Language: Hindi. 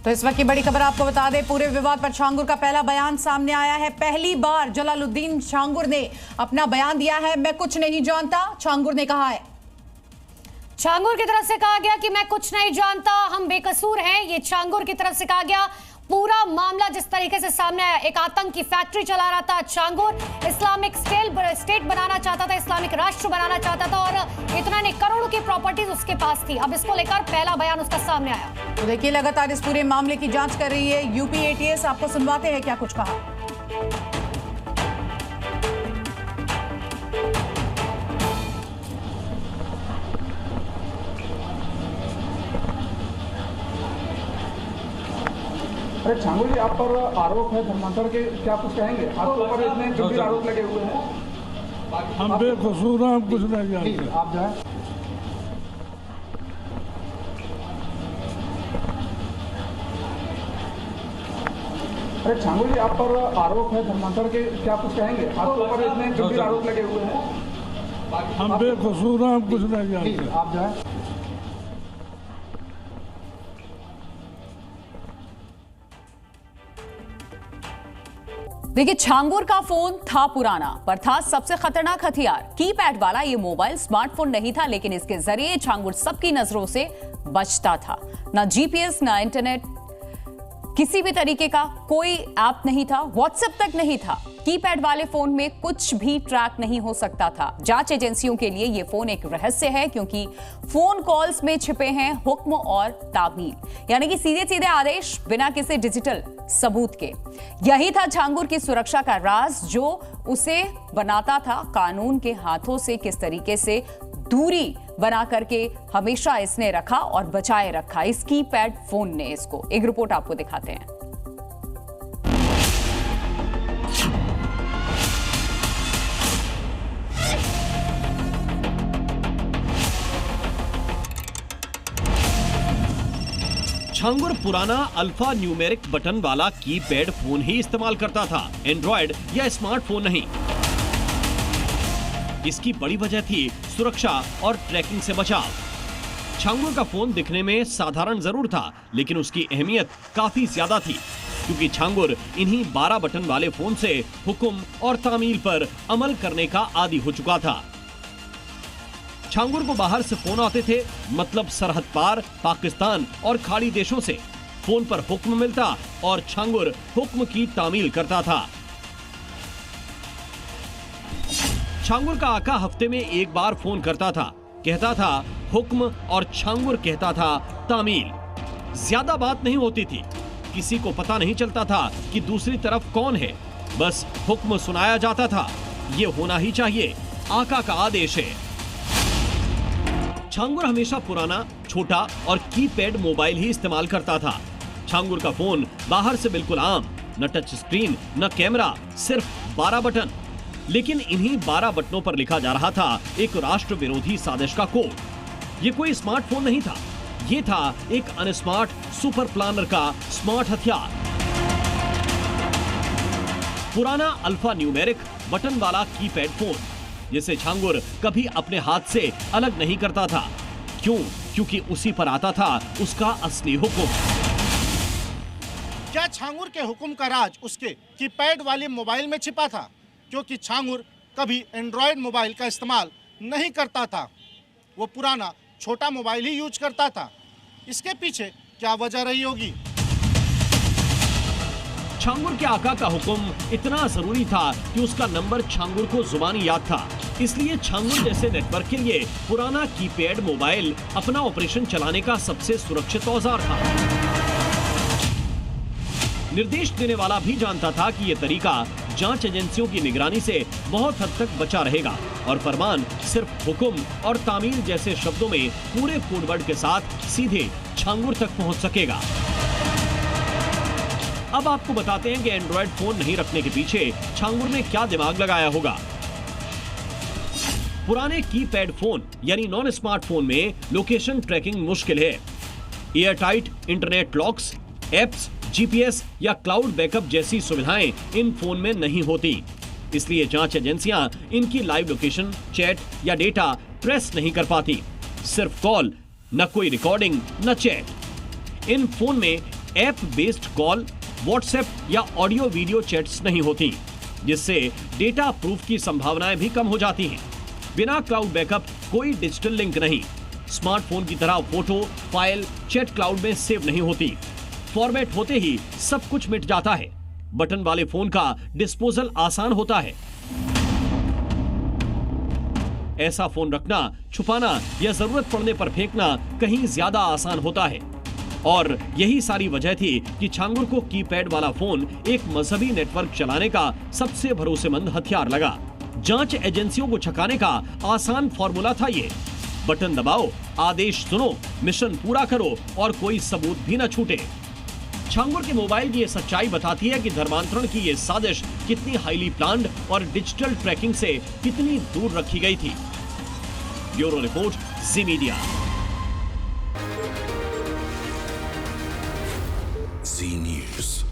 तो इस वक्त की बड़ी खबर आपको बता दें, पूरे विवाद पर छांगुर का पहला बयान सामने आया है। पहली बार जलालुद्दीन छांगुर ने अपना बयान दिया है। मैं कुछ नहीं जानता, छांगुर ने कहा है। छांगुर की तरफ से कहा गया कि मैं कुछ नहीं जानता, हम बेकसूर हैं। ये छांगुर की तरफ से कहा गया। पूरा मामला जिस तरीके से सामने आया, एक आतंकी फैक्ट्री चला रहा था छांगुर, इस्लामिक स्टेट बनाना चाहता था, इस्लामिक राष्ट्र बनाना चाहता था और इतना नहीं, करोड़ों की प्रॉपर्टीज उसके पास थी। अब इसको लेकर पहला बयान उसका सामने आया। तो देखिए, लगातार इस पूरे मामले की जांच कर रही है यूपी एटीएस। आपको सुनवाते हैं क्या कुछ कहा। अरे छांगुर जी, आप पर आरोप है धर्मांतर के, क्या कुछ कहेंगे? आपके ऊपर इतने गंभीर आरोप लगे हुए हैं। हम बेकसूर हैं, हम कुछ नहीं जानते। आप जाए। अरे छांगुर जी, आप पर आरोप है धर्मांतर के, क्या कुछ कहेंगे? आपके ऊपर इतने गंभीर आरोप लगे हुए हैं। हम बेकसूर हैं, हम कुछ नहीं जानते। आप जाए। देखिए, छांगुर का फोन था पुराना, पर था सबसे खतरनाक हथियार। कीपैड वाला ये मोबाइल स्मार्टफोन नहीं था, लेकिन इसके जरिए छांगुर सबकी नजरों से बचता था। ना जीपीएस, ना इंटरनेट, किसी भी तरीके का कोई ऐप नहीं था, व्हाट्सएप तक नहीं था। कीपैड वाले फोन में कुछ भी ट्रैक नहीं हो सकता था। जांच एजेंसियों के लिए यह फोन एक रहस्य है, क्योंकि फोन कॉल्स में छिपे हैं हुक्म और तामील, यानी कि सीधे सीधे आदेश बिना किसी डिजिटल सबूत के। यही था छांगुर की सुरक्षा का राज, जो उसे बनाता था कानून के हाथों से किस तरीके से दूरी बना करके हमेशा इसने रखा और बचाए रखा इस कीपैड फोन ने इसको। एक रिपोर्ट आपको दिखाते हैं। छांगुर पुराना अल्फा न्यूमेरिक बटन वाला कीपैड फोन ही इस्तेमाल करता था, एंड्रॉयड या स्मार्टफोन नहीं। इसकी बड़ी वजह थी सुरक्षा और ट्रैकिंग से बचाव। छांगुर का फोन दिखने में साधारण जरूर था, लेकिन उसकी अहमियत काफी ज्यादा थी, क्योंकि छांगुर इन्हीं 12 बटन वाले फोन से हुक्म और तामील पर अमल करने का आदी हो चुका था। छांगुर को बाहर से फोन आते थे, मतलब सरहद पार पाकिस्तान और खाड़ी देशों से। फोन पर हुक्म मिलता और छांगुर हुक्म की तामील करता था। छांगुर का आका हफ्ते में एक बार फोन करता था, कहता था हुक्म और छांगुर कहता था तामील। ज्यादा बात नहीं होती थी, किसी को पता नहीं चलता था कि दूसरी तरफ कौन है, बस हुक्म सुनाया जाता था, ये होना ही चाहिए, आका का आदेश है। छांगुर हमेशा पुराना, छोटा और कीपैड मोबाइल ही इस्तेमाल करता था। छांगुर का फोन बाहर से बिल्कुल आम, न टच स्क्रीन, न कैमरा, सिर्फ 12 बटन। लेकिन इन्हीं 12 बटनों पर लिखा जा रहा था एक राष्ट्र विरोधी साजिश का कोड। ये कोई स्मार्टफोन नहीं था, ये था एक अनस्मार्ट सुपर प्लानर का स्मार्ट हथियार। पुराना अल्फा न्यूमेरिक बटन वाला कीपैड फोन, जिसे छांगुर कभी अपने हाथ से अलग नहीं करता था। क्यों? क्योंकि उसी पर आता था उसका असली हुक्म। क्या छांगुर के हुक्म का राज उसके कीपैड वाले मोबाइल में छिपा था? क्योंकि छांगुर कभी एंड्रॉयड मोबाइल का इस्तेमाल नहीं करता था, वो पुराना छोटा मोबाइल ही यूज करता था। इसके पीछे क्या वजह रही होगी? छांगुर के आका का हुक्म इतना जरूरी था कि उसका नंबर छांगुर को जुबानी याद था। इसलिए छांगुर जैसे नेटवर्क के लिए पुराना कीपैड मोबाइल अपना ऑपरेशन चलाने का सबसे सुरक्षित औजार था। निर्देश देने वाला भी जानता था कि यह तरीका जांच एजेंसियों की निगरानी से बहुत हद तक बचा रहेगा और फरमान सिर्फ हुक्म और तामील जैसे शब्दों में पूरे कोडवर्ड के साथ सीधे छांगुर तक पहुंच सकेगा। अब आपको बताते हैं कि एंड्रॉयड फोन नहीं रखने के पीछे छांगुर ने क्या दिमाग लगाया होगा। पुराने कीपैड फोन यानी नॉन स्मार्टफोन में लोकेशन ट्रैकिंग मुश्किल है। Air tight internet locks, apps, GPS या क्लाउड बैकअप जैसी सुविधाएं इन फोन में नहीं होती। इसलिए जांच एजेंसियां इनकी लाइव लोकेशन, चैट या डेटा ट्रेस नहीं कर पाती। सिर्फ कॉल, न कोई रिकॉर्डिंग, न चैट। इन फोन में ऐप बेस्ड कॉल, व्हाट्सएप या ऑडियो वीडियो चैट्स नहीं होती, जिससे डेटा प्रूफ की संभावनाएं भी कम हो जाती हैं। बिना क्लाउड बैकअप कोई डिजिटल लिंक नहीं। स्मार्टफोन की तरह फोटो, फाइल, चैट क्लाउड में सेव नहीं होती। फॉर्मेट होते ही सब कुछ मिट जाता है। बटन वाले फोन का डिस्पोजल आसान होता है। ऐसा फोन रखना, छुपाना या जरूरत पड़ने पर फेंकना कहीं ज्यादा आसान होता है। और यही सारी वजह थी कि छांगुर को कीपैड वाला फोन एक मजहबी नेटवर्क चलाने का सबसे भरोसेमंद हथियार लगा। जांच एजेंसियों को छकाने का आसान फॉर्मूला था ये। बटन दबाओ, आदेश सुनो, मिशन पूरा करो और कोई सबूत भी न छूटे। छांगुर के मोबाइल की ये सच्चाई बताती है कि धर्मांतरण की ये साजिश कितनी हाईली प्लान्ड और डिजिटल ट्रैकिंग से कितनी दूर रखी गई थी। ब्यूरो रिपोर्ट, जी मीडिया। जी न्यूज़।